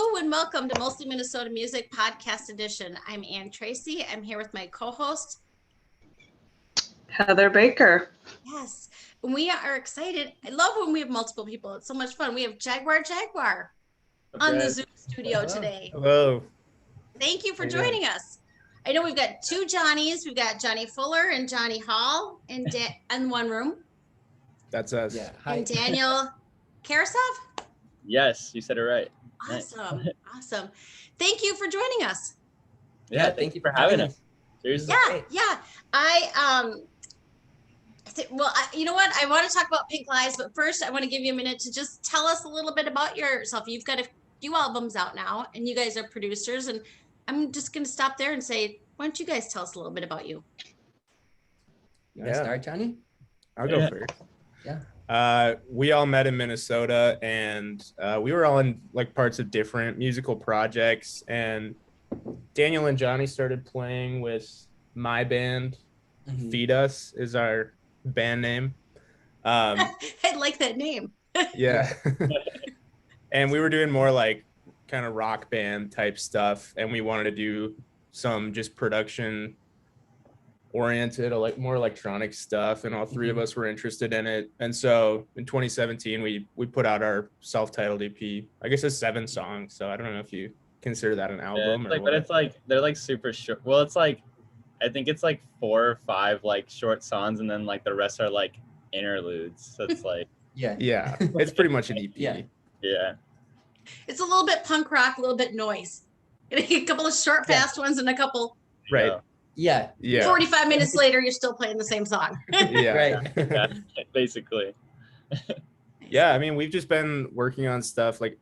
Hello and welcome to Mostly Minnesota Music Podcast Edition. I'm Ann Tracy. I'm here with my co-host, Heather Baker. Yes, and we are excited. I love when we have multiple people. It's so much fun. We have Jaguar on the Zoom studio today. Hello. Thank you for joining us. I know we've got two Johnnies. We've got Johnny Fuller and Johnny Hall in one room. That's us. Yeah. And Daniel Karasov. Yes, you said it right. Awesome. Awesome. Thank you for joining us. Yeah, thank you for having us. Seriously. Yeah. You know what? I want to talk about Pink Lives, but first I want to give you a minute to just tell us a little bit about yourself. You've got a few albums out now and you guys are producers, and I'm just going to stop there and say, why don't you guys tell us a little bit about you? You want to start, Johnny? I'll go first. Yeah. We all met in Minnesota, and we were all in like parts of different musical projects, and Daniel and Johnny started playing with my band. Feed Us is our band name. I like that name. Yeah. And we were doing more like kind of rock band type stuff, and we wanted to do some just production oriented, like more electronic stuff, and all three of us were interested in it. And so in 2017 we put out our self-titled EP. I guess it's 7 songs, so I don't know if you consider that an album or like, what. but it's like they're like super short. Well, it's like I think it's like 4 or 5 like short songs, and then like the rest are like interludes. So it's like Yeah. It's pretty much an EP. yeah. It's a little bit punk rock, a little bit noise. A couple of short, fast ones, and a couple. Right. Yeah. 45 minutes later, you're still playing the same song. Yeah. Right. Basically. Yeah, I mean, we've just been working on stuff like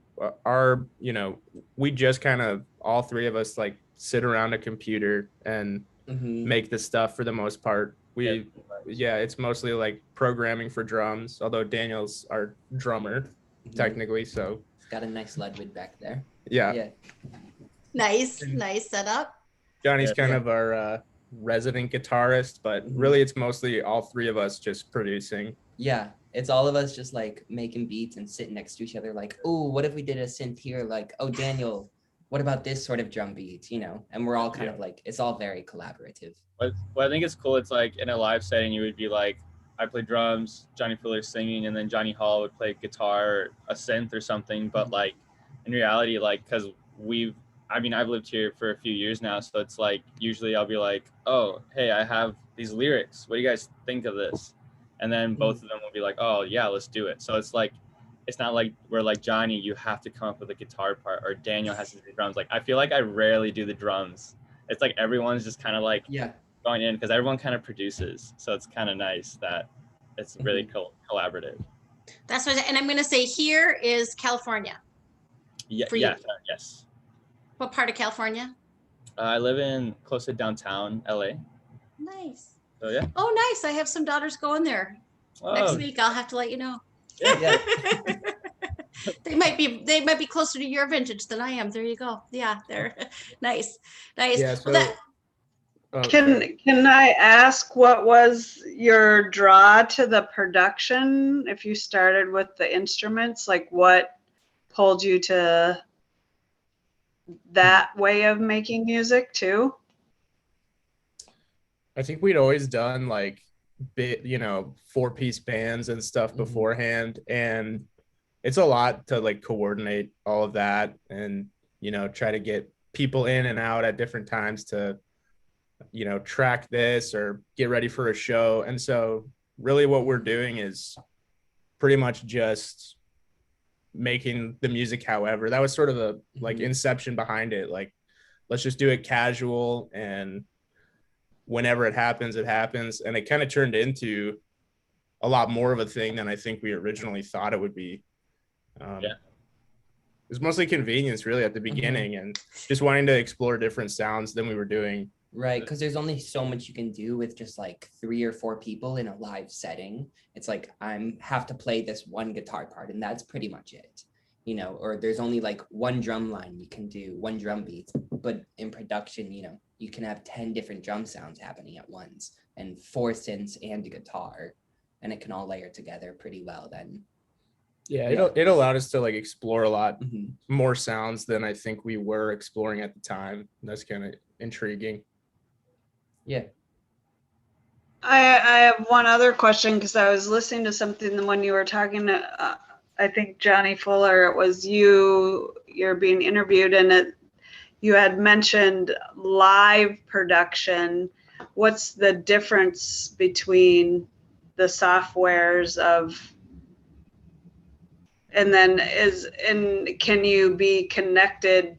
we just kind of, all three of us, like sit around a computer and make the stuff for the most part. It's mostly like programming for drums, although Daniel's our drummer technically, so It's got a nice Ludwig back there. yeah. Nice setup. Johnny's kind of our resident guitarist, but really it's mostly all three of us just producing. Yeah. It's all of us just like making beats and sitting next to each other like, oh, what if we did a synth here? Like, oh, Daniel, what about this sort of drum beat, And we're all kind of like, it's all very collaborative. What I think is cool, it's like in a live setting, you would be like, I play drums, Johnny Fuller singing, and then Johnny Hall would play guitar, a synth or something. But like in reality, like, because I've lived here for a few years now, so it's like usually I'll be like, oh, hey, I have these lyrics. What do you guys think of this? And then both of them will be like, oh yeah, let's do it. So it's like, it's not like we're like, Johnny, you have to come up with a guitar part, or Daniel has to do drums. Like, I feel like I rarely do the drums. It's like everyone's just kind of like going in, because everyone kind of produces. So it's kind of nice that it's really collaborative. That's what, and I'm going to say here is California. Yes. What part of California? I live in close to downtown LA. Nice. So yeah. Oh, nice. I have some daughters going there. Next week. I'll have to let you know. Yeah. They might be closer to your vintage than I am. There you go. Yeah, they're nice. Yeah, so, can I ask, what was your draw to the production? If you started with the instruments, like what pulled you to that way of making music too? I think we'd always done like 4-piece bands and stuff beforehand, and it's a lot to like coordinate all of that and try to get people in and out at different times to track this or get ready for a show. And so really what we're doing is pretty much just making the music. However, that was sort of the like inception behind it, like let's just do it casual, and whenever it happens, and it kind of turned into a lot more of a thing than I think we originally thought it would be. It was mostly convenience really at the beginning, and just wanting to explore different sounds than we were doing. Right, because there's only so much you can do with just like 3 or 4 people in a live setting. It's like have to play this one guitar part, and that's pretty much it. Or there's only like one drum line you can do, one drum beat, but in production, you can have 10 different drum sounds happening at once, and 4 synths and a guitar, and it can all layer together pretty well then. Yeah, Yeah. it allowed us to like explore a lot Mhm. more sounds than I think we were exploring at the time. That's kind of intriguing. Yeah. I have one other question because I was listening to something when you were talking to, I think Johnny Fuller, it was you're being interviewed, and you had mentioned live production. What's the difference between the softwares of, and then can you be connected?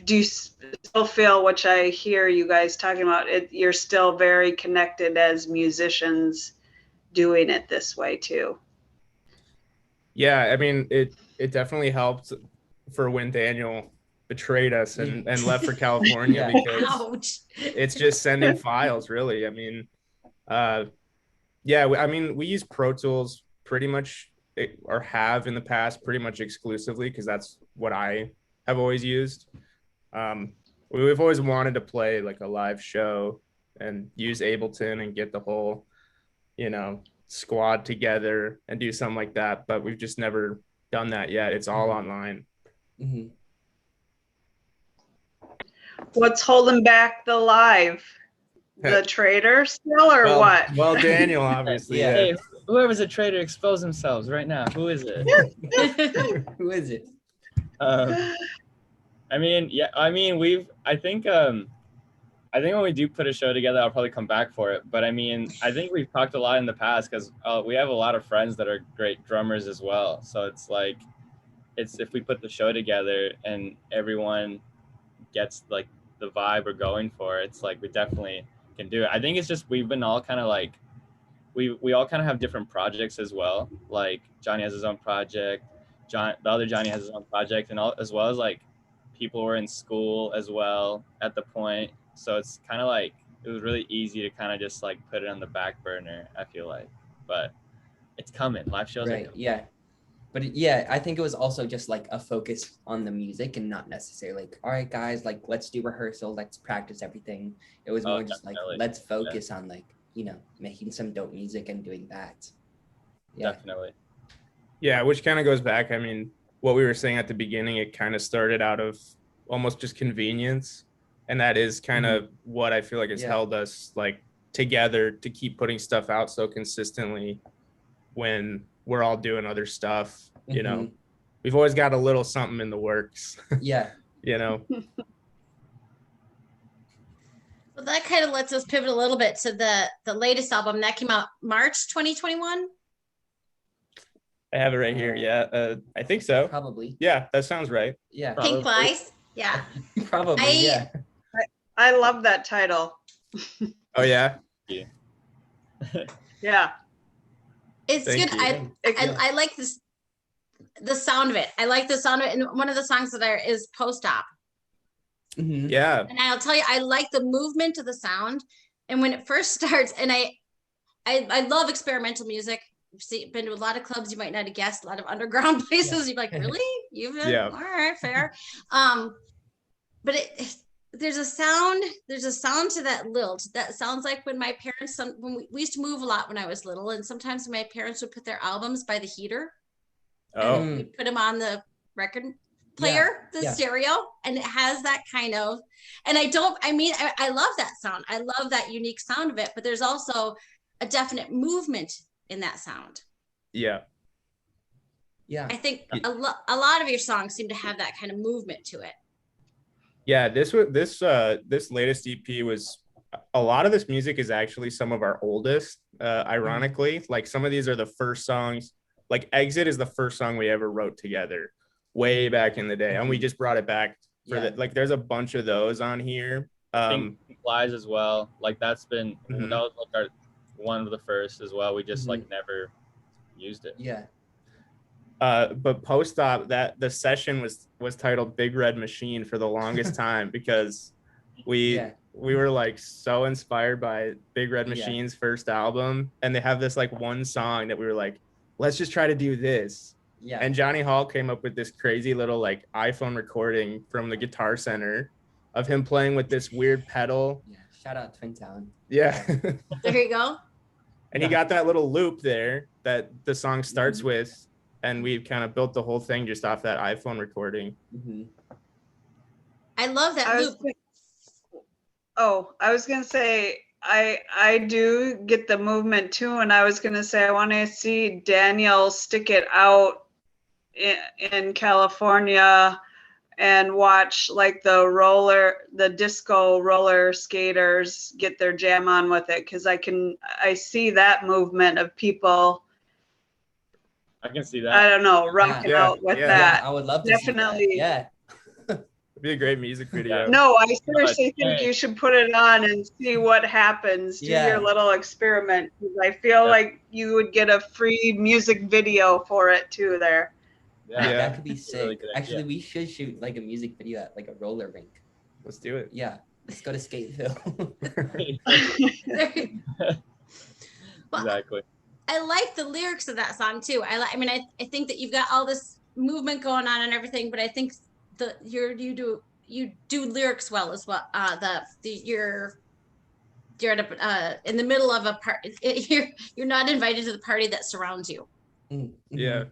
Do you still feel, which I hear you guys talking about, you're still very connected as musicians doing it this way too? Yeah, I mean it definitely helped for when Daniel betrayed us and left for California Yeah. because Ouch. it's just sending files really. I mean, yeah, I mean we use Pro Tools pretty much or have in the past pretty much exclusively because that's what I have always used. We've always wanted to play like a live show and use Ableton and get the whole, you know, squad together and do something like that, but we've just never done that yet. It's all online. Mhm. What's holding back the live? The trader still, or well, what? well, Daniel, obviously, Yeah. Hey, whoever's a traitor, expose themselves right now. Who is it? Who is it? I mean, yeah, I mean, I think when we do put a show together, I'll probably come back for it. But I mean, I think we've talked a lot in the past because we have a lot of friends that are great drummers as well. So it's like, it's if we put the show together and everyone gets like the vibe we're going for, it's like we definitely can do it. I think it's just we've been all kind of like, we all kind of have different projects as well. Like Johnny has his own project, the other Johnny has his own project, and all as well as like people were in school as well at the point. So it's kind of like it was really easy to kind of just like put it on the back burner, I feel like. But it's coming. Live shows are Right. coming. Yeah. But yeah, I think it was also just like a focus on the music and not necessarily like, all right, guys, like let's do rehearsal, let's practice everything. It was more just like, definitely. let's focus on like, you know, making some dope music and doing that. Yeah. Definitely. yeah, which kind of goes back. I mean, what we were saying at the beginning, it kind of started out of almost just convenience. And that is kind of what I feel like has Yeah. held us like together to keep putting stuff out so consistently when we're all doing other stuff, you know. We've always got a little something in the works, Yeah. you know. Well, that kind of lets us pivot a little bit to the latest album that came out March 2021. I have it right here. Yeah, I think so. Probably. Yeah, that sounds right. Yeah. Pink Flies. Yeah. Probably. Yeah. I love that title. Oh yeah. Yeah. It's Thank good. you. I like this, the sound of it. I like the sound of it. And one of the songs that is post-op. Mhm. Yeah. And I'll tell you, I like the movement of the sound. And when it first starts, and I love experimental music. Been to a lot of clubs you might not have guessed, a lot of underground places. You're like, really? You've been? Yeah. All right, fair. But there's a sound to that lilt that sounds like when my parents, when we used to move a lot when I was little, and sometimes my parents would put their albums by the heater. Oh. And we'd put them on the record player, the stereo, and it has that kind of, and I love that sound. I love that unique sound of it, but there's also a definite movement in that sound. Yeah. Yeah. I think a lot of your songs seem to have that kind of movement to it. Yeah, this latest EP was, a lot of this music is actually some of our oldest, ironically. Like some of these are the first songs, like Exit is the first song we ever wrote together way back in the day. And we just brought it back for like there's a bunch of those on here. Pink Flies as well. Like that's been that was like one of the first as well. We just like never used it. Yeah. But post-op, that the session was titled Big Red Machine for the longest time because we were like so inspired by Big Red Machine's first album, and they have this like one song that we were like, let's just try to do this. Yeah. And Johnny Hall came up with this crazy little like iPhone recording from the Guitar Center of him playing with this weird pedal. Yeah. Shout out Twin Town. Yeah. There you go. And he got that little loop there that the song starts with. and we kind of built the whole thing just off that iPhone recording. I love that loop. I was gonna say I do get the movement too, and I was gonna say I want to see Daniel stick it out in California and watch like the disco roller skaters get their jam on with it, because I see that movement of people. I can see that. I don't know, rocking out with that. I would love to Definitely. see that. It'd be a great music video. No, I seriously think you should put it on and see what happens. Do your little experiment. I feel like you would get a free music video for it too there. Yeah, that could be sick. Really Actually, we should shoot like a music video at like a roller rink. Let's do it. Yeah, let's go to Skateville. Well, Exactly. I like the lyrics of that song too. I think that you've got all this movement going on and everything, but I think you do lyrics well as well. You're at in the middle of a part. You're not invited to the party that surrounds you. Yeah.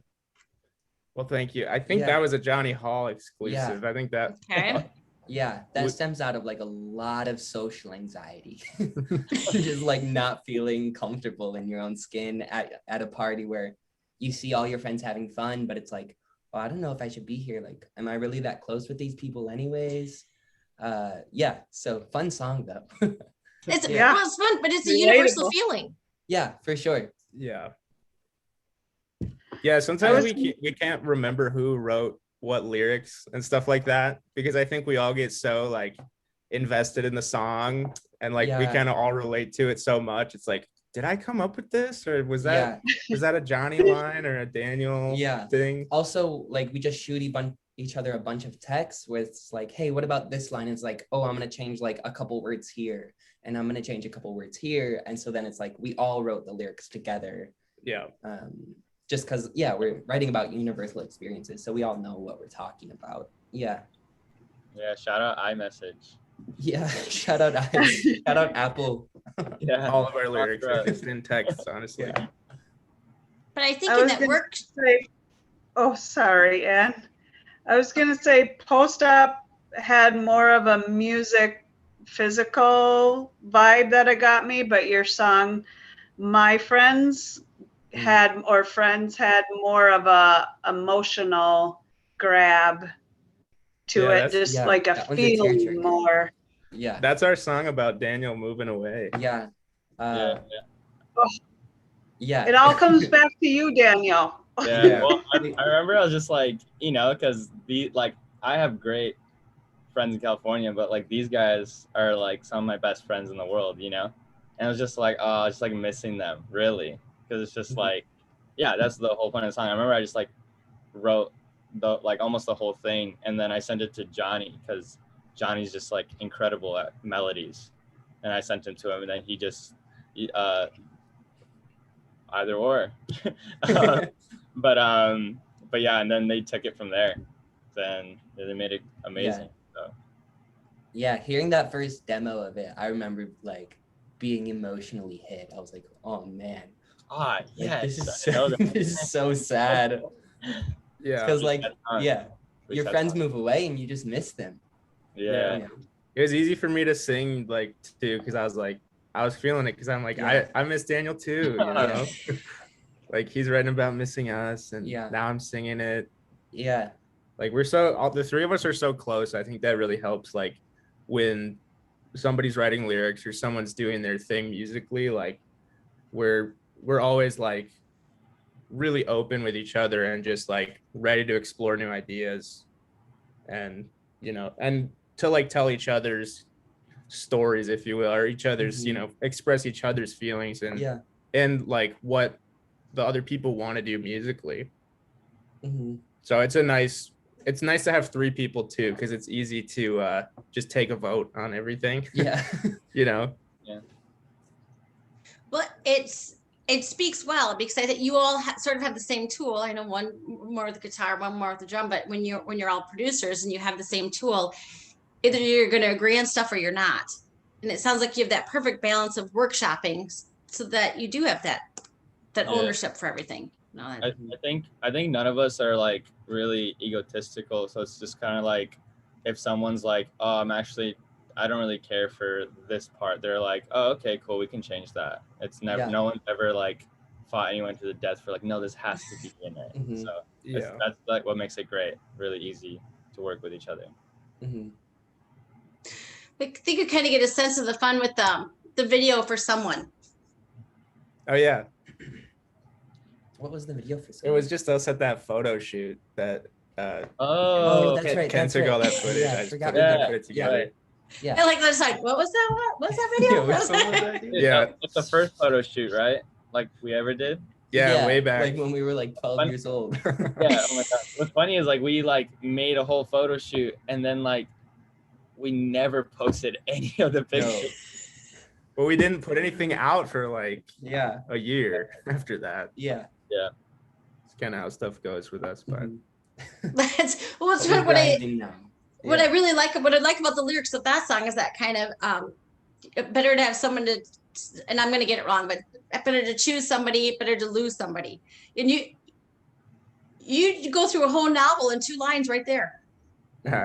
Well, thank you. I think that was a Johnny Hall exclusive. Yeah. I think that. Okay. Yeah, that stems out of like a lot of social anxiety. Just like not feeling comfortable in your own skin at a party where you see all your friends having fun, but it's like, oh, I don't know if I should be here. Like, am I really that close with these people anyways? Yeah, so fun song though. Well, it's fun, but it's a universal feeling. Yeah, for sure. Yeah. Yeah, sometimes we can't remember who wrote what lyrics and stuff like that, because I think we all get so like invested in the song, and like we kind of all relate to it so much. It's like, did I come up with this, or was that a Johnny line or a Daniel thing? Also, like we just shoot each other a bunch of texts where it's like, hey, what about this line? It's like, oh, I'm gonna change like a couple words here, and I'm gonna change a couple words here, and so then it's like we all wrote the lyrics together. Yeah. Just because, we're writing about universal experiences, so we all know what we're talking about. Yeah. Yeah, shout out iMessage. Yeah, shout out Apple. Yeah, all of our lyrics are just in text, honestly. But I think that works. Sorry, Ann. I was gonna say post-op had more of a music physical vibe that it got me, but your song, My Friends, had more of a emotional grab to it, just like a feeling more. Yeah, that's our song about Daniel moving away. Yeah. It all comes back to you, Daniel. Well, I remember I was just like, because I have great friends in California, but like these guys are like some of my best friends in the world, and I was just like, oh, just like missing them, really. Because it's just like, that's the whole point of the song. I remember I just like wrote almost the whole thing, and then I sent it to Johnny, because Johnny's just like incredible at melodies, and I sent him to him, and then he just either or. But yeah, and then they took it from there. Then they made it amazing. Yeah, hearing that first demo of it, I remember like being emotionally hit. I was like, oh man. This is so sad. Yeah, because your friends move away and you just miss them. It was easy for me to sing like too, because I was feeling it, because I'm like, I miss Daniel too, like he's writing about missing us, and now I'm singing it. Like the three of us are so close. I think that really helps, like when somebody's writing lyrics or someone's doing their thing musically, like we're always like really open with each other and just like ready to explore new ideas, and and to like tell each other's stories, if you will, or each other's express each other's feelings, and like what the other people want to do musically. So it's nice to have three people too, because it's easy to just take a vote on everything. Well, it speaks well, because I think you all sort of have the same tool. I know one more with the guitar, one more with the drum, but when you're all producers and you have the same tool, either you're going to agree on stuff or you're not. And it sounds like you have that perfect balance of workshopping, so that you do have that ownership for everything. No, I think none of us are like really egotistical. So it's just kind of like if someone's like, oh, I don't really care for this part. They're like, oh, okay, cool, we can change that. It's never, Yeah. no one's ever like fought anyone to the death for like, no, this has to be in it. Mhm. So Yeah. that's like what makes it great, really easy to work with each other. Mhm. I think you kind of get a sense of the fun with the video for someone. Oh yeah. What was the video for? It was just us at that photo shoot that Oh, that's Ken, right. Ken That's took right. all that footage. Yeah, I I just forgot put we it, did put it that. together. Right. Yeah. And like, it's like, what was that? What was that video? Yeah, which one was that? Yeah. It's the first photo shoot, right? Like we ever did. Yeah, way back. Like when we were like 12 Fun- years old. Yeah. Oh my god. What's funny is like we like made a whole photo shoot and then like we never posted any of the No. pictures. Well, we didn't put anything out for like Yeah. a year after that. Yeah. It's kind of how stuff goes with us. But Mhm. That's But we're what I grinding now. what Yeah. I really like. What I like about the lyrics of that song is that kind of better to have someone to, and I'm gonna get it wrong, but better to choose somebody, better to lose somebody. And you go through a whole novel in 2 lines right there.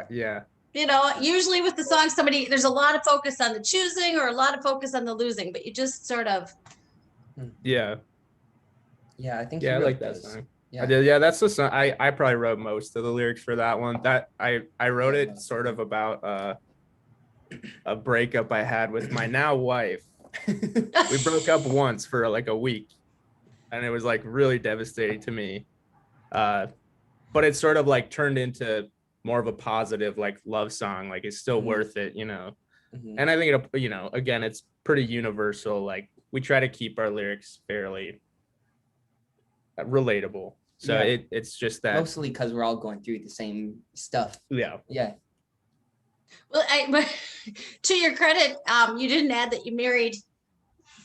yeah. You know, usually with the song, there's a lot of focus on the choosing or a lot of focus on the losing, but you just sort of, Yeah. Yeah, I think Yeah, I you like wrote that those. song. Yeah. I did. Yeah, that's the song. I probably wrote most of the lyrics for that one. That I wrote it sort of about a breakup I had with my now wife. We broke up once for like a week, and it was like really devastating to me. But it sort of like turned into more of a positive like love song. Like it's still Mhm. worth it, you know. Mhm. And I think it, you know, again, it's pretty universal. Like we try to keep our lyrics fairly relatable. So Yeah. it's just that. Mostly because we're all going through the same stuff. Yeah. Yeah. well, but to your credit, you didn't add that you married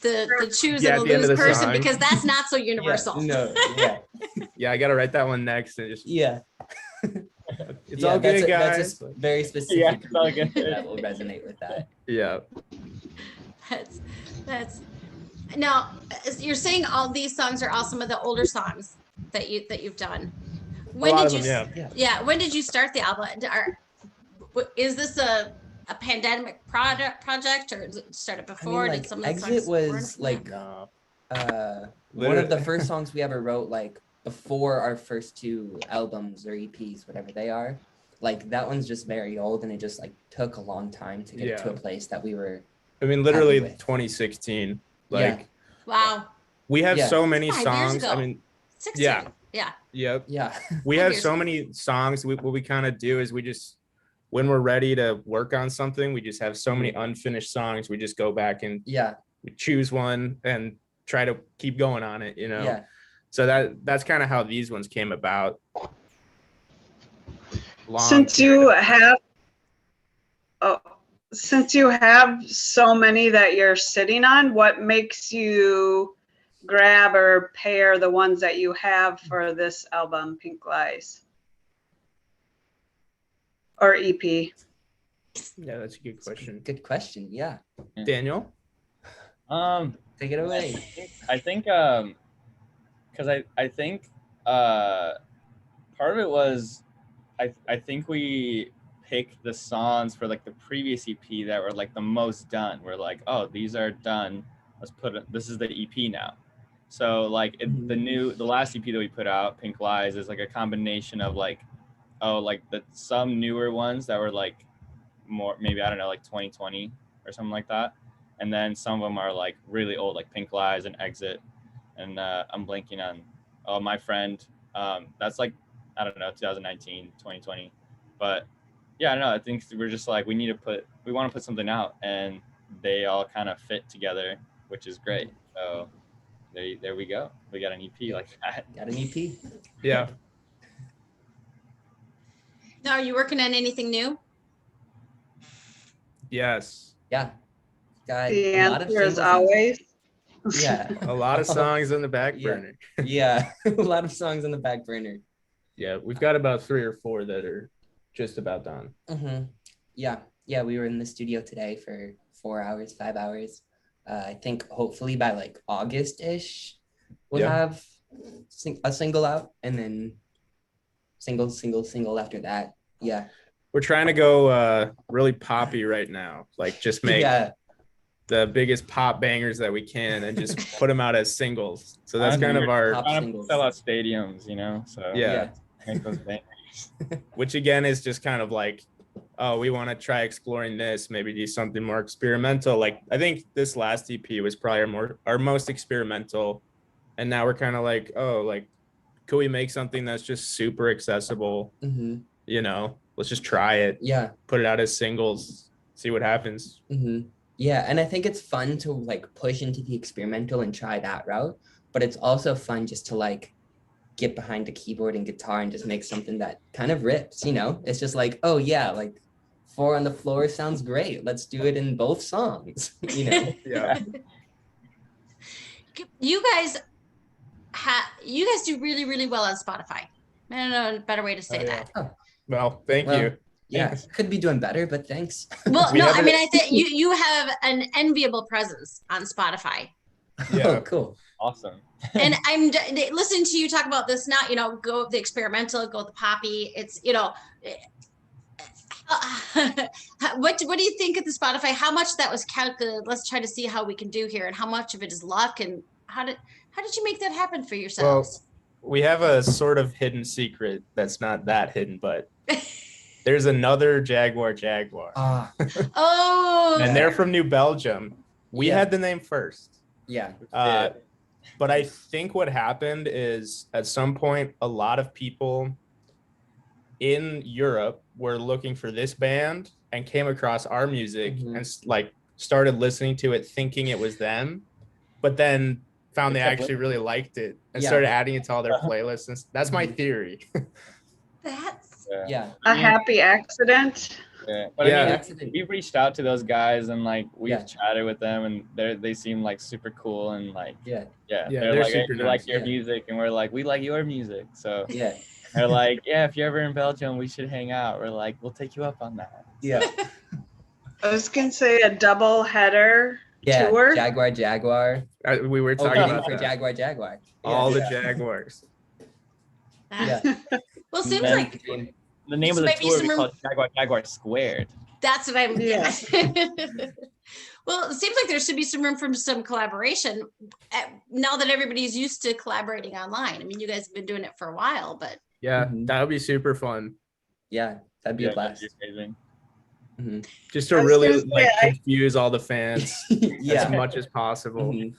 the choose Yeah, and at the the end of lose the person song. because that's not so universal. No. Yeah. Yeah, I gotta write that one next and just Yeah. it's Yeah, all that's good, guys. That's a very specific Yeah, it's all good. that will resonate with that. Yeah. That's now you're saying all these songs are all some of the older songs that you've done. When lot did of you them, yeah, when did you start the album? Is this a pandemic project or did it started before? like, did some of the Exit songs was, weren't- like, No. one of the Literally. first songs we ever wrote, like before our first 2 albums or EPs, whatever they are. Like that one's just very old and it just like took a long time to get to Yeah. a place that we were. I mean, literally with. 2016. Yeah. Like Wow. we have Yeah. so many 5 years songs. I ago. mean, 16. Yeah. Yeah. yep. Yeah. We 5 have years so ago. many songs. What we kind of do is we just, when we're ready to work on something, we just have so many unfinished songs. We just go back and Yeah. we choose one and try to keep going on it, you know? Yeah. So that's kind of how these ones came about. Since you have so many that you're sitting on, what makes you grab or pair the ones that you have for this album, Pink Lies? Or E EP? Yeah, that's a good question. Good question. Yeah. Daniel? Take it away. I think because I think part of it was I think we picked the songs for like the previous EP that were like the most done. We're like, oh, these are done. Let's put it. This is the EP now. So like the last EP that we put out, Pink Lies, is like a combination of like, oh, like some newer ones that were like more maybe I don't know like 2020 or something like that, and then some of them are like really old like Pink Lies and Exit, and I'm blanking on My Friend. That's like I don't know 2019 2020, but yeah I don't know, I think we're just like we want to put something out and they all kind of fit together, which is great. So there we go, we got an EP like that. Got an EP. Yeah. Now, are you working on anything new? Yes. Yeah. Got The a lot of answer is singles and- always. Yeah. A lot of songs in the back Yeah. burner. Yeah. A lot of songs on the back burner. Yeah, we've got about 3 or 4 that are just about done. Yeah. Yeah. We were in the studio today for 4 hours, 5 hours. I think hopefully by like August-ish, we'll Yeah. have a single out, and then single after that. Yeah. We're trying to go really poppy right now. Like just make Yeah. the biggest pop bangers that we can and just put them out as singles. So that's Honestly, kind of we're our Pop trying to singles. sell out stadiums, you know. So yeah. make those bangers. Which again is just kind of like, oh, we want to try exploring this, maybe do something more experimental. Like I think this last EP was probably our most experimental. And now we're kind of like, oh, like, could we make something that's just super accessible? Mm-hmm. You know, let's just try it. Yeah. Put it out as singles, see what happens. Mm-hmm. Yeah, and I think it's fun to like push into the experimental and try that route, but it's also fun just to like get behind the keyboard and guitar and just make something that kind of rips, you know? It's just like, oh yeah, like 4 on the Floor sounds great. Let's do it in both songs, you know? Yeah. You guys do really, really well on Spotify. I don't know a better way to say yeah. that. Well, thank Well, you. Yeah, could be doing better, but thanks. Well, We no, have I it- mean, I think you have an enviable presence on Spotify. Yeah. Oh, cool. Awesome. And I'm listening to you talk about this now, you know, go with the experimental, go with the poppy. It's, you know, what do you think of the Spotify? How much that was calculated? Let's try to see how we can do here, and how much of it is luck, and how did you make that happen for yourselves? We have a sort of hidden secret that's not that hidden, but there's another Jaguar. Ah, Oh, And they're from New Belgium. We Yeah. had the name first. yeah. But I think what happened is at some point, a lot of people in Europe were looking for this band and came across our music Mhm. and like started listening to it thinking it was them, but then found they actually really liked it and Yeah. started adding it to all their playlists. And that's my theory. that's Yeah. A happy accident. Yeah. But Yeah. I mean, Accident. we've reached out to those guys and like we've Yeah. chatted with them and they seem like super cool and like Yeah. Yeah, they're they're like, hey, super we like nice. your Yeah. music, and we're like, we like your music. So Yeah. they're like, yeah, if you're ever in Belgium, we should hang out. We're like, we'll take you up on that. Yeah. I was gonna say a double header Yeah. tour. Jaguar. We were talking Opening about for that. Jaguar. Yeah. All the Jaguars. Yeah. well, seems Then- like The name This of the might be tour some is room- called Jaguar Squared. that's what I'm. Yeah. Well, it seems like there should be some room for some collaboration now that everybody's used to collaborating online. I mean, you guys have been doing it for a while, but Yeah, Mhm. that would be super fun. Yeah. That'd be a Yeah, that'd blast. be amazing. Mhm. Just I to was really gonna say, like I- confuse all the fans Yeah. as much as possible. Mhm.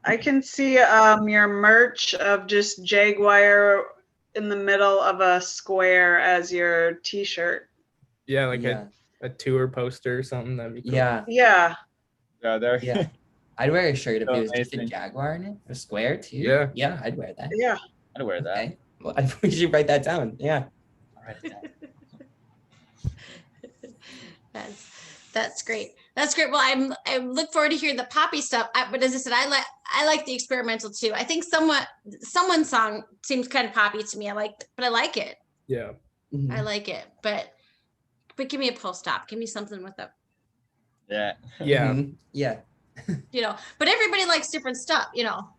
I can see your merch of just Jaguar in the middle of a square as your T-shirt. Yeah, like Yeah. a tour poster or something. That'd be cool. Yeah. Yeah, Yeah, they're Yeah. I'd wear a shirt if So it was just a amazing. Jaguar in it, a square too. Yeah. Yeah, I'd wear that. yeah. I'd wear that. Okay. Well, we should write that down. Yeah. I'll write it down. that's great. That's great. Well, I look forward to hearing the poppy stuff. But as I said, I like the experimental too. I think someone's song seems kind of poppy to me. But I like it. Yeah. Mhm. I like it. But give me a post-op. Give me something with a, Yeah. Yeah. Mhm. Yeah. you know. But everybody likes different stuff, you know.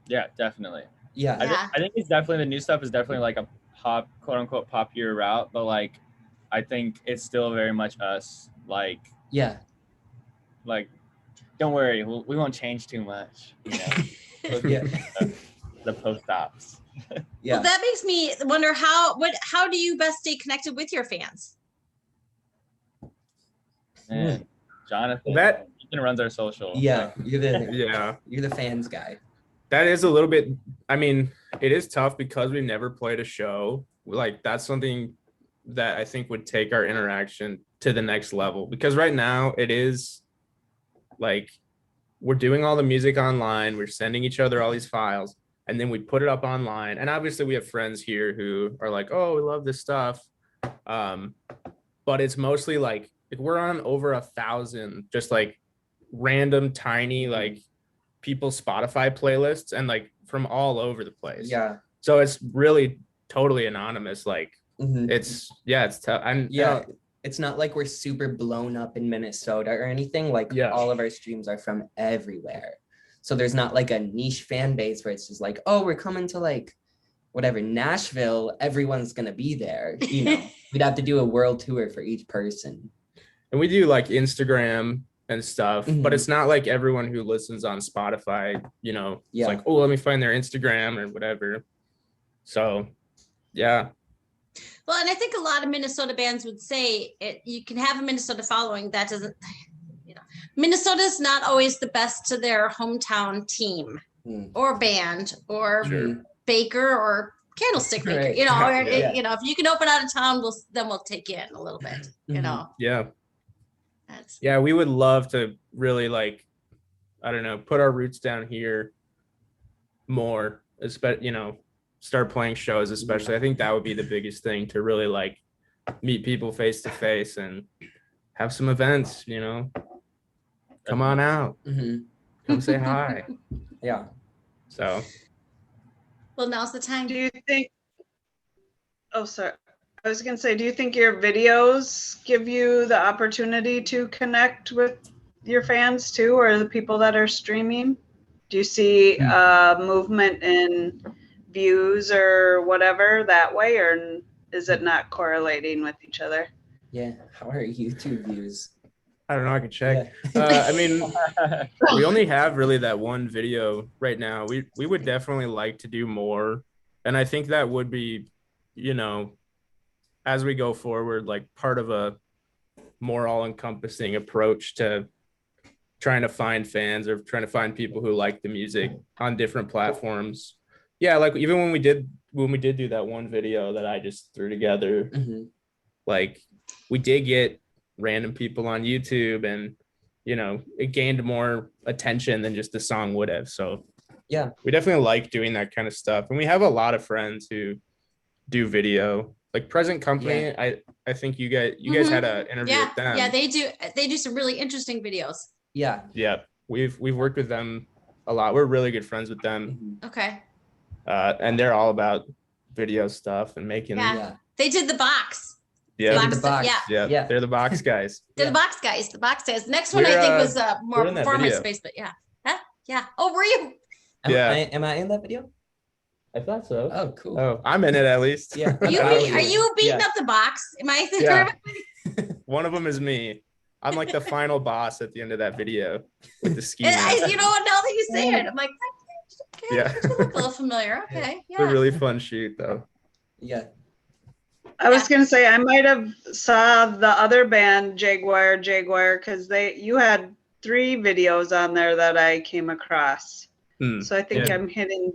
Yeah, definitely. Yeah. Yeah. I think it's definitely, the new stuff is definitely like a pop, quote unquote, popular route, but like I think it's still very much us. Like Yeah. don't worry, we won't change too much. You know, Yeah. the post-ops. Yeah. Well, that makes me wonder how do you best stay connected with your fans? And Jonathan, That- he can run our social. Yeah. You're the Yeah. you're the fans guy. That is a little bit, I mean, it is tough because we never played a show. Like that's something that I think would take our interaction to the next level, because right now it is like we're doing all the music online, we're sending each other all these files, and then we put it up online. And obviously we have friends here who are like, oh, we love this stuff. But it's mostly like we're on over 1,000 just like random tiny like people's Spotify playlists and like from all over the place. Yeah. So it's really totally anonymous. Like Mhm. it's tough. And Yeah. It's not like we're super blown up in Minnesota or anything. Like Yeah. all of our streams are from everywhere. So there's not like a niche fan base where it's just like, oh, we're coming to like whatever, Nashville, everyone's gonna be there. You know, we'd have to do a world tour for each person. And we do like Instagram and stuff, but Mhm. it's not like everyone who listens on Spotify, you know, Yeah. it's like, oh, let me find their Instagram or whatever. So, yeah. Well, and I think a lot of Minnesota bands would say you can have a Minnesota following. That doesn't, you know, Minnesota's not always the best to their hometown team Mm. or band or Mhm. baker or candlestick maker. Right. You know, or, Yeah. you know, if you can open out of town, we'll take you in a little bit. You Mhm. know, Yeah. that's Yeah. We would love to really like, I don't know, put our roots down here more, especially, you know, start playing shows, especially. I think that would be the biggest thing, to really like meet people face to face and have some events, you know. Come on out. Mhm. Come say hi. Yeah. So, well. Now's the time. Do you think, oh, sorry. I was gonna say, do you think your videos give you the opportunity to connect with your fans too, or the people that are streaming? Do you see movement in views or whatever that way, or is it not correlating with each other? Yeah. How are YouTube views? I don't know, I can check. Yeah. I mean, we only have really that one video right now. We would definitely like to do more. And I think that would be, you know, as we go forward, like part of a more all-encompassing approach to trying to find fans or trying to find people who like the music on different platforms. Yeah, like even when we did do that one video that I just threw together, Mhm. like we did get random people on YouTube, and you know, it gained more attention than just the song would have. So Yeah. we definitely like doing that kind of stuff. And we have a lot of friends who do video, like Present Company. Yeah. I think you guys Mhm. had an interview Yeah, with them. yeah, they do some really interesting videos. Yeah. Yeah, we've worked with them a lot. We're really good friends with them. Mhm. Okay, And they're all about video stuff and making. Yeah. Yeah. they did the box. Yeah, They did the box. Yeah. yeah, they're the box guys. They're Yeah. the box guys. The box guys. Next one I We're, think was more we're in that performance video. space, but yeah, yeah. Oh, were you? Yeah. Am I in that video? I thought so. Oh, cool. Oh, I'm in it at least. Yeah. Are you, Wow. are you beating Yeah. up the box? Am I? Yeah. One of them is me. I'm like the final boss at the end of that video with the ski And mask. you know what? Now that you say it, I'm like, okay, Yeah. you look a little familiar. Okay, It's a yeah. really fun shoot though. Yeah. I was gonna say, I might have saw the other band Jaguar, because you had 3 videos on there that I came across. So I think Yeah. I'm hitting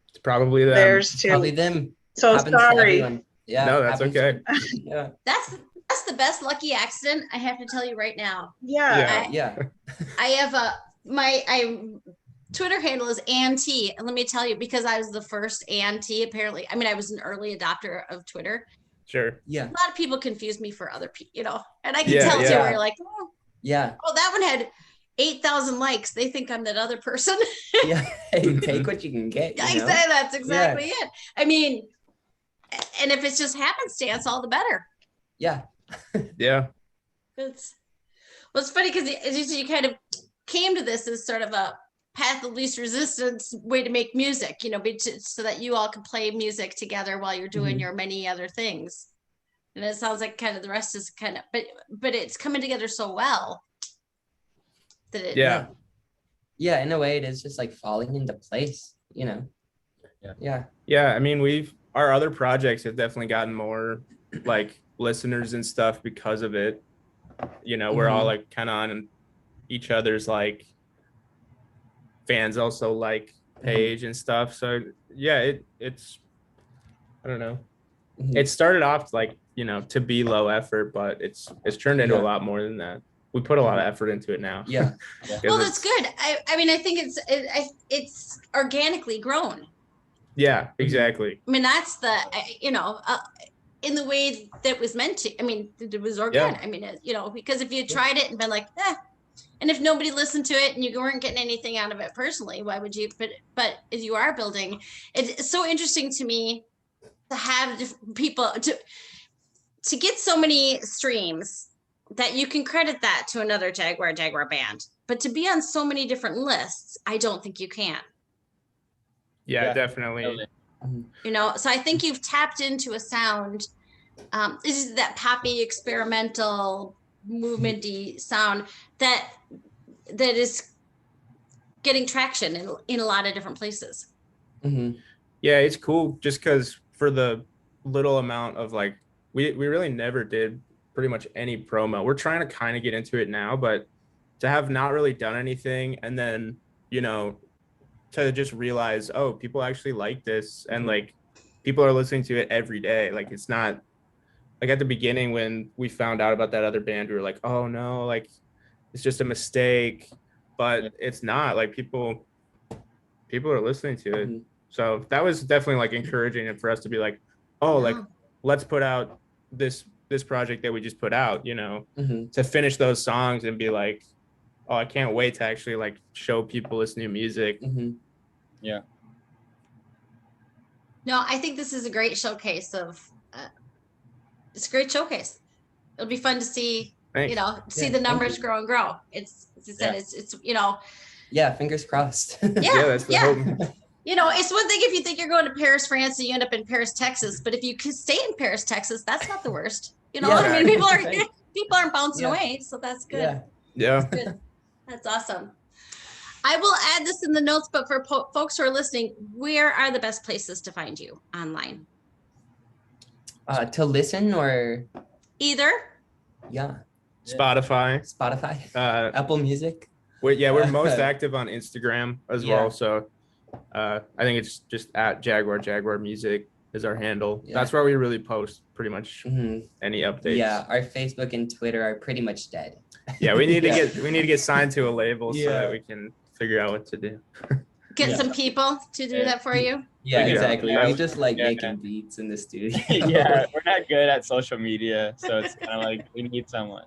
It's probably them. theirs too. Probably them. So Happens to sorry. everyone. Yeah. No, that's happens okay. to- Yeah. That's the best lucky accident, I have to tell you right now. Yeah. Yeah. Yeah. I have my Twitter handle is Ann T, and let me tell you, because I was the first Ann T, apparently. I mean, I was an early adopter of Twitter. Sure. Yeah. A lot of people confuse me for other people, you know, and I can Yeah, tell too. yeah. Where you're like, Yeah. oh, that one had 8,000 likes. They think I'm that other person. Yeah. Hey, take what you can get. I You know? say that's exactly it. I mean, and if it's just happenstance, all the better. Yeah. Yeah. It's funny because you kind of came to this as sort of a path of least resistance way to make music, you know, so that you all can play music together while you're doing Mhm. your many other things. And it sounds like kind of the rest is kind of, but it's coming together so well that it, Yeah. Yeah. In a way, it is just like falling into place, you know? Yeah. Yeah. Yeah. I mean, our other projects have definitely gotten more like listeners and stuff because of it. You know, we're all like kind of on each other's like fans also like page and stuff. So yeah, it's I don't know. Mhm. It started off like, you know, to be low effort, but it's turned into a Yeah. lot more than that. We put a lot of effort into it now. Yeah. 'Cause well, that's it's- good. I mean, I think it's organically grown. Yeah, exactly. I mean, that's you know, in the way that was meant to. I mean, it was organic. I mean, you know, because if you tried it and been like, and if nobody listened to it and you weren't getting anything out of it personally, why would you? But if you are building, it's so interesting to me to have people to get so many streams that you can credit that to another Jaguar band, but to be on so many different lists, I don't think you can. Yeah, definitely. Totally. You know, so I think you've tapped into a sound. This is that poppy, experimental, movementy sound that is getting traction in a lot of different places. Mhm. Yeah, it's cool just because for the little amount of like we really never did pretty much any promo. We're trying to kind of get into it now, but to have not really done anything and then, you know, to just realize, oh, people actually like this and like people are listening to it every day. Like it's not like at the beginning when we found out about that other band, we were like, oh no, like it's just a mistake, but it's not. Like people are listening to it. Mhm. So that was definitely like encouraging and for us to be like, oh, like Yeah. let's put out this project that we just put out, you know, Mhm. to finish those songs and be like, oh, I can't wait to actually like show people this new music. Mhm. Yeah. No, I think this is a great showcase of. It's a great showcase. It'll be fun to see. Thanks. You know, see Yeah, the thank numbers you. grow and grow. It's as I said, Yeah. it's you know, Yeah, fingers crossed. yeah, That's the yeah. hope. You know, it's one thing if you think you're going to Paris, France, and you end up in Paris, Texas. But if you can stay in Paris, Texas, that's not the worst. You know, Yeah, I mean, people are right. people aren't bouncing Yeah. away, so that's good. Yeah. Yeah. Good. That's awesome. I will add this in the notes, but for folks who are listening, where are the best places to find you online? To listen or Either. yeah, Spotify. Spotify, Uh, Apple Music. we're most active on Instagram as Yeah. well. So I think it's just at Jaguar Music is our handle. Yeah. That's where we really post pretty much Mhm. any updates. Yeah, our Facebook and Twitter are pretty much dead. Yeah, we need Yeah. to get signed to a label so that Yeah. we can figure out what to do. Get Yeah. some people to do Yeah. that for you. Yeah, Yeah. exactly. Yeah. We just like Yeah. making beats in the studio. Yeah, we're not good at social media, so it's kind of like we need someone.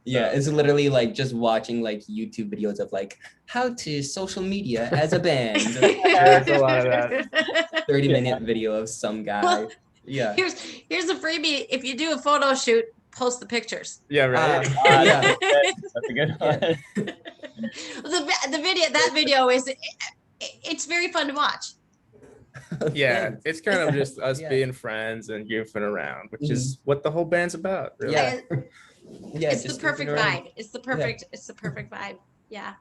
Yeah, it's literally like just watching like YouTube videos of like how to social media as a band. There's a lot of that. 30-minute video of some guy. Well, Yeah. Here's a freebie. If you do a photo shoot, post the pictures. Yeah, right. Yeah. That's a good one. That video is it's very fun to watch. Yeah, Thanks. it's kind of just us Yeah. being friends and goofing around, which Mhm. is what the whole band's about. Really. Yeah. Yeah, It's the just perfect goofing around. vibe. It's the perfect vibe. Yeah.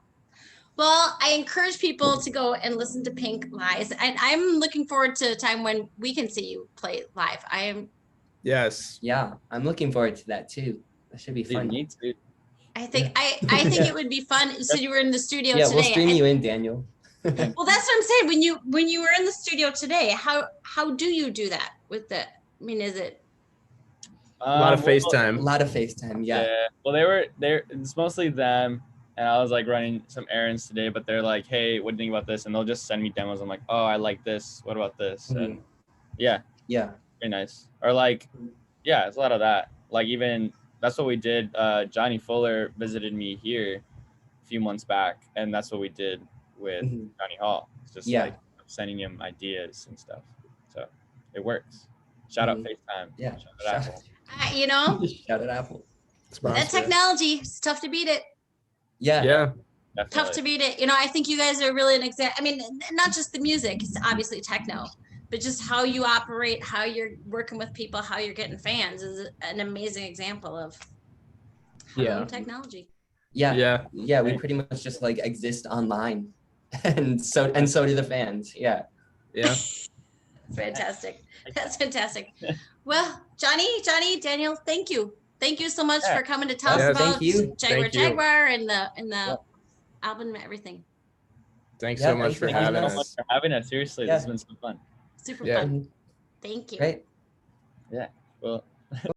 Well, I encourage people to go and listen to Pink Lies. And I'm looking forward to a time when we can see you play live. I am Yes. Yeah, I'm looking forward to that too. That should be You fun. need to. I think it would be fun. You said you were in the studio Yeah, today. we'll stream and- you in, Daniel. Well, that's what I'm saying. When you were in the studio today, how do you do that with the? I mean, is it? A lot of Well, A FaceTime. lot of FaceTime. Yeah. Well, it's mostly them, and I was like running some errands today, but they're like, hey, what do you think about this? And they'll just send me demos. I'm like, oh, I like this. What about this? Mhm. And yeah, Yeah. very nice. Or like, yeah, it's a lot of that. Like even that's what we did. Johnny Fuller visited me here a few months back, and that's what we did with Mhm. Johnny Hall. It's just Yeah. like sending him ideas and stuff. So it works. Shout out Mhm. FaceTime. Yeah. Shout out Apple. You know, Shout out Apple. that technology, it's tough to beat it. Yeah. Yeah. Tough to beat it. You know, I think you guys are really an example. I mean, not just the music, it's obviously techno, but just how you operate, how you're working with people, how you're getting fans is an amazing example of Yeah. technology. Yeah. Yeah. Yeah. We pretty much just like exist online. And so do the fans. Yeah. Yeah. That's fantastic. That's fantastic. Well, Johnny, Daniel, thank you. Thank you so much Yeah. for coming to tell Yeah, us thank about you. Thank you. Jaguar and the Yep. album and everything. Thanks Yeah, so much thanks for for Thank you having so us. much for having us. Seriously, Yeah. this has been so fun. Super Yeah. fun. Mhm. Thank you. Great. Well,